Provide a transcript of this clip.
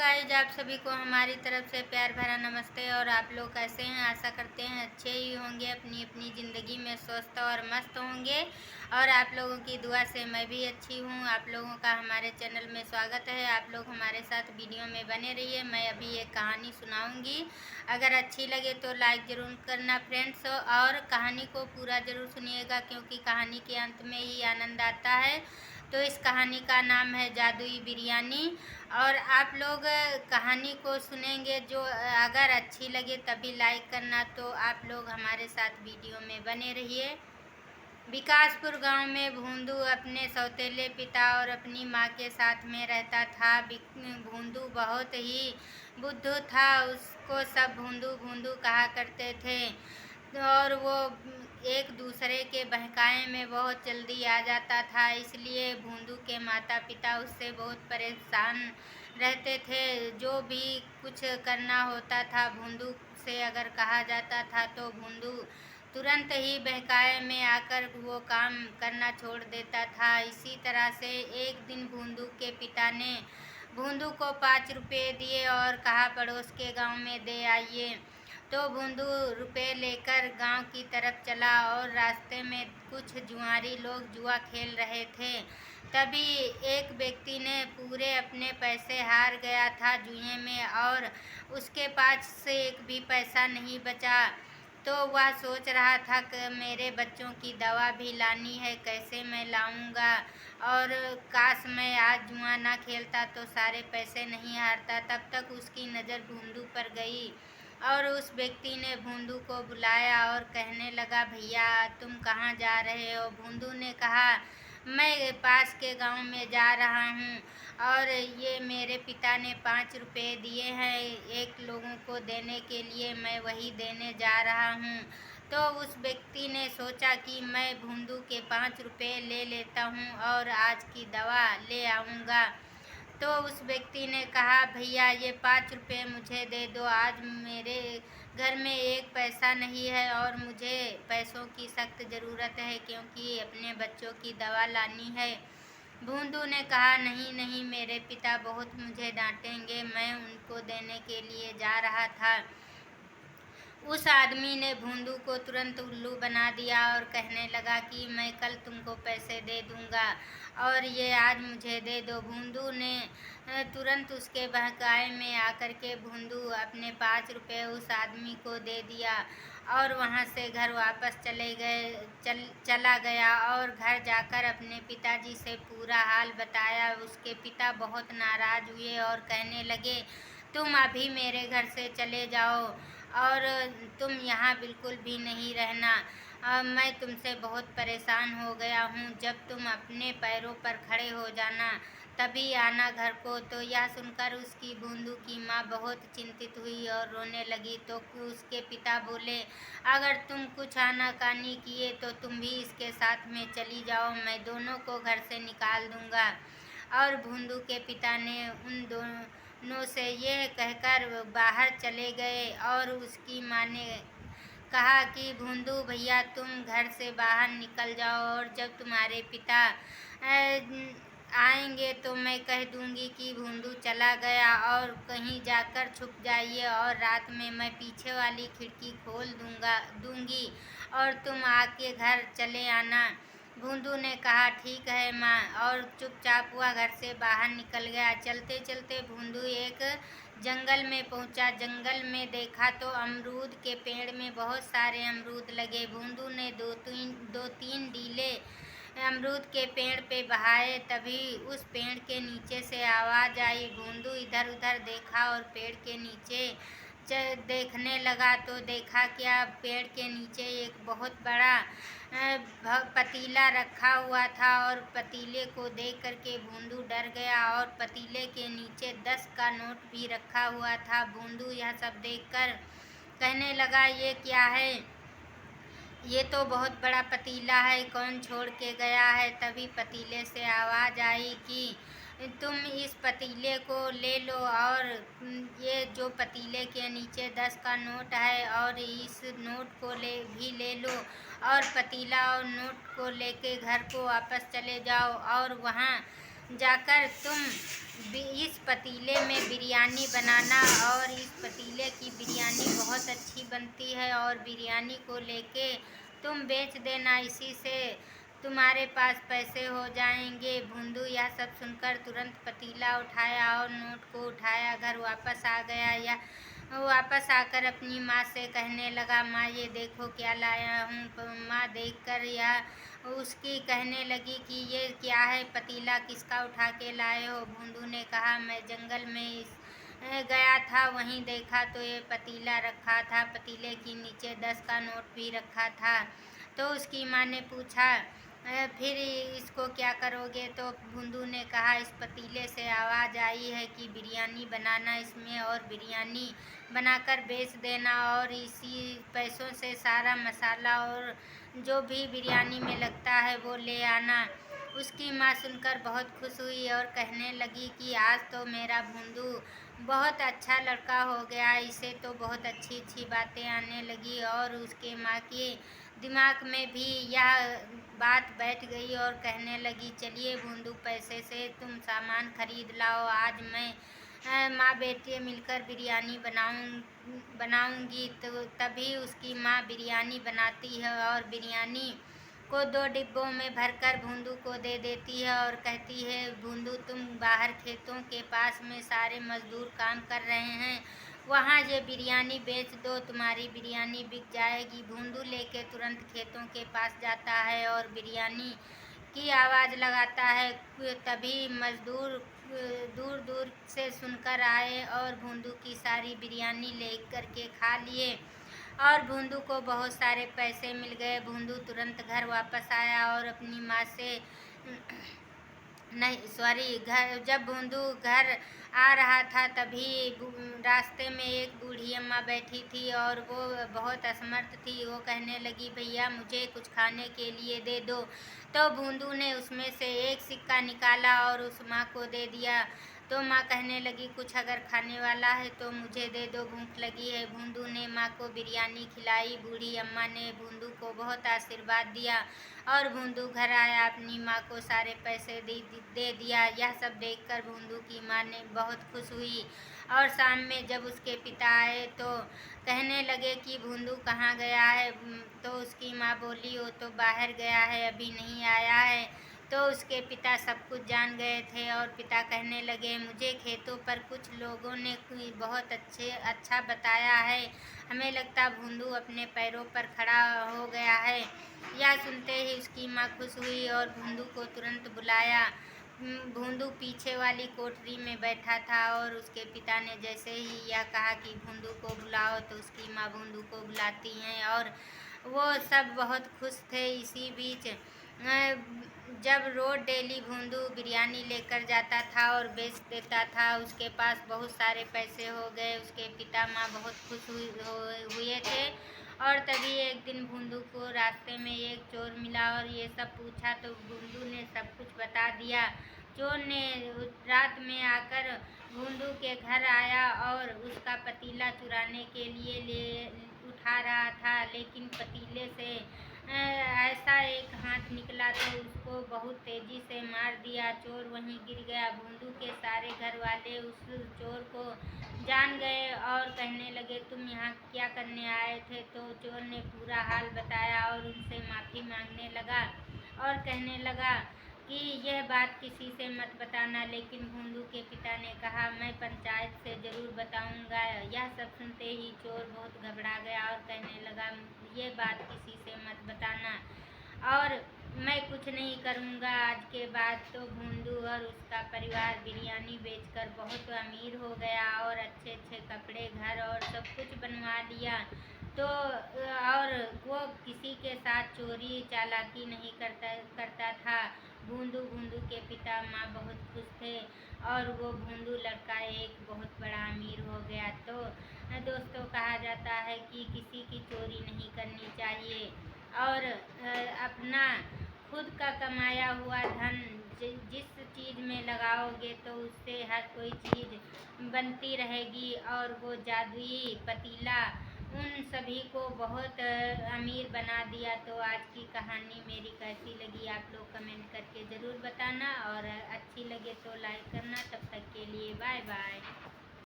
Guys, आप सभी को हमारी तरफ से प्यार भरा नमस्ते। और आप लोग कैसे हैं? आशा करते हैं अच्छे ही होंगे, अपनी अपनी ज़िंदगी में स्वस्थ और मस्त होंगे। और आप लोगों की दुआ से मैं भी अच्छी हूँ। आप लोगों का हमारे चैनल में स्वागत है। आप लोग हमारे साथ वीडियो में बने रहिए। मैं अभी एक कहानी सुनाऊंगी। अगर अच्छी लगे तो लाइक ज़रूर करना फ्रेंड्स, और कहानी को पूरा ज़रूर सुनिएगा क्योंकि कहानी के अंत में ही आनंद आता है। तो इस कहानी का नाम है जादुई बिरयानी। और आप लोग कहानी को सुनेंगे, जो अगर अच्छी लगे तभी लाइक करना। तो आप लोग हमारे साथ वीडियो में बने रहिए। विकासपुर गांव में भूंदू अपने सौतेले पिता और अपनी मां के साथ में रहता था। भूंदू बहुत ही बुद्धू था। उसको सब भूंदू भूंदू कहा करते थे और वो एक दूसरे के बहकावे में बहुत जल्दी आ जाता था। इसलिए भूंदू के माता पिता उससे बहुत परेशान रहते थे। जो भी कुछ करना होता था भूंदू से अगर कहा जाता था तो भूंदू तुरंत ही बहकावे में आकर वो काम करना छोड़ देता था। इसी तरह से एक दिन भूंदू के पिता ने भूंदू को 5 रुपये दिए और कहा पड़ोस के गांव में दे आइए। तो भूंदू रुपये लेकर गांव की तरफ चला और रास्ते में कुछ जुआरी लोग जुआ खेल रहे थे। तभी एक व्यक्ति ने पूरे अपने पैसे हार गया था जुए में, और उसके पास से एक भी पैसा नहीं बचा। तो वह सोच रहा था कि मेरे बच्चों की दवा भी लानी है, कैसे मैं लाऊंगा। और काश मैं आज जुआ ना खेलता तो सारे पैसे नहीं हारता। तब तक उसकी नज़र भूंदू पर गई और उस व्यक्ति ने भूंदू को बुलाया और कहने लगा, भैया तुम कहाँ जा रहे हो? भूंदू ने कहा, मैं पास के गांव में जा रहा हूँ और ये मेरे पिता ने 5 रुपये दिए हैं एक लोगों को देने के लिए, मैं वही देने जा रहा हूँ। तो उस व्यक्ति ने सोचा कि मैं भूंदू के 5 रुपये ले लेता हूँ और आज की दवा ले आऊँगा। तो उस व्यक्ति ने कहा, भैया ये 5 रुपये मुझे दे दो, आज मेरे घर में एक पैसा नहीं है और मुझे पैसों की सख्त ज़रूरत है क्योंकि अपने बच्चों की दवा लानी है। भूंदू ने कहा, नहीं नहीं, मेरे पिता बहुत मुझे डांटेंगे, मैं उनको देने के लिए जा रहा था। उस आदमी ने भूंदू को तुरंत उल्लू बना दिया और कहने लगा कि मैं कल तुमको पैसे दे दूंगा और ये आज मुझे दे दो। भूंदू ने तुरंत उसके बहकावे में आकर के भूंदू अपने 5 रुपये उस आदमी को दे दिया और वहाँ से घर वापस चला गया और घर जाकर अपने पिताजी से पूरा हाल बताया। उसके पिता बहुत नाराज़ हुए और कहने लगे, तुम अभी मेरे घर से चले जाओ और तुम यहाँ बिल्कुल भी नहीं रहना। मैं तुमसे बहुत परेशान हो गया हूँ, जब तुम अपने पैरों पर खड़े हो जाना तभी आना घर को। तो यह सुनकर उसकी भूंदू की माँ बहुत चिंतित हुई और रोने लगी। तो उसके पिता बोले, अगर तुम कुछ आनाकानी किए तो तुम भी इसके साथ में चली जाओ, मैं दोनों को घर से निकाल दूंगा। और भूंदू के पिता ने उन दोनों से यह कहकर बाहर चले गए। और उसकी माँ ने कहा कि भूंदू भैया तुम घर से बाहर निकल जाओ और जब तुम्हारे पिता आएंगे तो मैं कह दूंगी कि भूंदू चला गया और कहीं जाकर छुप जाइए, और रात में मैं पीछे वाली खिड़की खोल दूंगी और तुम आके घर चले आना। भूंदू ने कहा, ठीक है माँ, और चुपचाप हुआ घर से बाहर निकल गया। चलते चलते भूंदू एक जंगल में पहुंचा। जंगल में देखा तो अमरूद के पेड़ में बहुत सारे अमरूद लगे। भूंदू ने दो तीन डीले अमरूद के पेड़ पे बहाए। तभी उस पेड़ के नीचे से आवाज़ आई। भूंदू इधर उधर देखा और पेड़ के नीचे देखने लगा तो देखा क्या, पेड़ के नीचे एक बहुत बड़ा पतीला रखा हुआ था और पतीले को देख करके भूंदू डर गया और पतीले के नीचे 10 का नोट भी रखा हुआ था। भूंदू यह सब देखकर कहने लगा, ये क्या है? ये तो बहुत बड़ा पतीला है, कौन छोड़ के गया है? तभी पतीले से आवाज़ आई कि तुम इस पतीले को ले लो और ये जो पतीले के नीचे 10 का नोट है और इस नोट को भी ले लो और पतीला और नोट को लेके घर को वापस चले जाओ और वहाँ जाकर तुम इस पतीले में बिरयानी बनाना, और इस पतीले की बिरयानी बहुत अच्छी बनती है, और बिरयानी को लेके तुम बेच देना, इसी से तुम्हारे पास पैसे हो जाएंगे। भूंदू यह सब सुनकर तुरंत पतीला उठाया और नोट को उठाया घर वापस आ गया। या वापस आकर अपनी माँ से कहने लगा, माँ ये देखो क्या लाया हूँ। माँ देखकर यह उसकी कहने लगी कि ये क्या है, पतीला किसका उठा के लाए हो। भूंदू ने कहा, मैं जंगल में गया था, वहीं देखा तो ये पतीला रखा था, पतीले के नीचे 10 का नोट भी रखा था। तो उसकी माँ ने पूछा, फिर इसको क्या करोगे? तो भूंदू ने कहा, इस पतीले से आवाज़ आई है कि बिरयानी बनाना इसमें, और बिरयानी बनाकर बेच देना, और इसी पैसों से सारा मसाला और जो भी बिरयानी में लगता है वो ले आना। उसकी माँ सुनकर बहुत खुश हुई और कहने लगी कि आज तो मेरा भूंदू बहुत अच्छा लड़का हो गया, इसे तो बहुत अच्छी अच्छी बातें आने लगी, और उसके माँ के दिमाग में भी यह बात बैठ गई और कहने लगी, चलिए भूंदू, पैसे से तुम सामान खरीद लाओ, आज मैं माँ बेटे मिलकर बिरयानी बनाऊंगी। तो तभी उसकी माँ बिरयानी बनाती है और बिरयानी को 2 डिब्बों में भरकर भूंदू को दे देती है और कहती है, भूंदू तुम बाहर खेतों के पास में सारे मजदूर काम कर रहे हैं, वहाँ ये बिरयानी बेच दो, तुम्हारी बिरयानी बिक जाएगी। भूंदू लेके तुरंत खेतों के पास जाता है और बिरयानी की आवाज़ लगाता है। तभी मजदूर दूर दूर से सुनकर आए और भूंदू की सारी बिरयानी ले कर के खा लिए, और भूंदू को बहुत सारे पैसे मिल गए। भूंदू तुरंत घर वापस आया और अपनी माँ से नहीं सॉरी घर जब भूंदू घर आ रहा था तभी रास्ते में एक बूढ़ी अम्मा बैठी थी और वो बहुत असमर्थ थी। वो कहने लगी, भैया मुझे कुछ खाने के लिए दे दो। तो भूंदू ने उसमें से एक सिक्का निकाला और उस माँ को दे दिया। तो माँ कहने लगी, कुछ अगर खाने वाला है तो मुझे दे दो, भूख लगी है। भूंदू ने माँ को बिरयानी खिलाई। बूढ़ी अम्मा ने भूंदू को बहुत आशीर्वाद दिया और भूंदू घर आया, अपनी माँ को सारे पैसे दे दिया। यह सब देखकर भूंदू की माँ ने बहुत खुश हुई, और शाम में जब उसके पिता आए तो कहने लगे कि भूंदू कहाँ गया है। तो उसकी माँ बोली, वो तो बाहर गया है, अभी नहीं आया है। तो उसके पिता सब कुछ जान गए थे और पिता कहने लगे, मुझे खेतों पर कुछ लोगों ने बहुत अच्छा बताया है, हमें लगता भूंदू अपने पैरों पर खड़ा हो गया है। यह सुनते ही उसकी माँ खुश हुई और भूंदू को तुरंत बुलाया। भूंदू पीछे वाली कोठरी में बैठा था और उसके पिता ने जैसे ही यह कहा कि भूंदू को बुलाओ, तो उसकी माँ भूंदू को बुलाती हैं और वो सब बहुत खुश थे। इसी बीच जब रोज डेली भूंदू बिरयानी लेकर जाता था और बेच देता था, उसके पास बहुत सारे पैसे हो गए। उसके पिता माँ बहुत खुश हुए थे। और तभी एक दिन भूंदू को रास्ते में एक चोर मिला और ये सब पूछा, तो भूंदू ने सब कुछ बता दिया। चोर ने रात में आकर भूंदू के घर आया और उसका पतीला चुराने के लिए ले उठा रहा था, लेकिन पतीले से ऐसा एक हाथ निकला तो उसको बहुत तेजी से मार दिया। चोर वहीं गिर गया। भूंदू के सारे घर वाले उस चोर को जान गए और कहने लगे, तुम यहाँ क्या करने आए थे? तो चोर ने पूरा हाल बताया और उनसे माफ़ी मांगने लगा और कहने लगा कि यह बात किसी से मत बताना। लेकिन भूंदू के पिता ने कहा, मैं पंचायत से ज़रूर बताऊंगा। यह सब सुनते ही चोर बहुत घबरा गया और कहने लगा, ये बात किसी से मत बताना और मैं कुछ नहीं करूँगा। आज के बाद तो भूंदू और उसका परिवार बिरयानी बेचकर बहुत अमीर हो गया और अच्छे अच्छे कपड़े, घर और सब कुछ बनवा लिया। तो और वो किसी के साथ चोरी चालाकी नहीं करता था। भूंदू के पिता माँ बहुत खुश थे और वो भूंदू लड़का एक बहुत बड़ा अमीर हो गया। तो दोस्तों, कहा जाता है कि किसी की चोरी नहीं करनी चाहिए और अपना खुद का कमाया हुआ धन जिस चीज़ में लगाओगे तो उससे हर कोई चीज़ बनती रहेगी। और वो जादुई पतीला उन सभी को बहुत अमीर बना दिया। तो आज की कहानी मेरी कैसी लगी आप लोग कमेंट करके ज़रूर बताना, और अच्छी लगे तो लाइक करना। तब तक के लिए बाय बाय।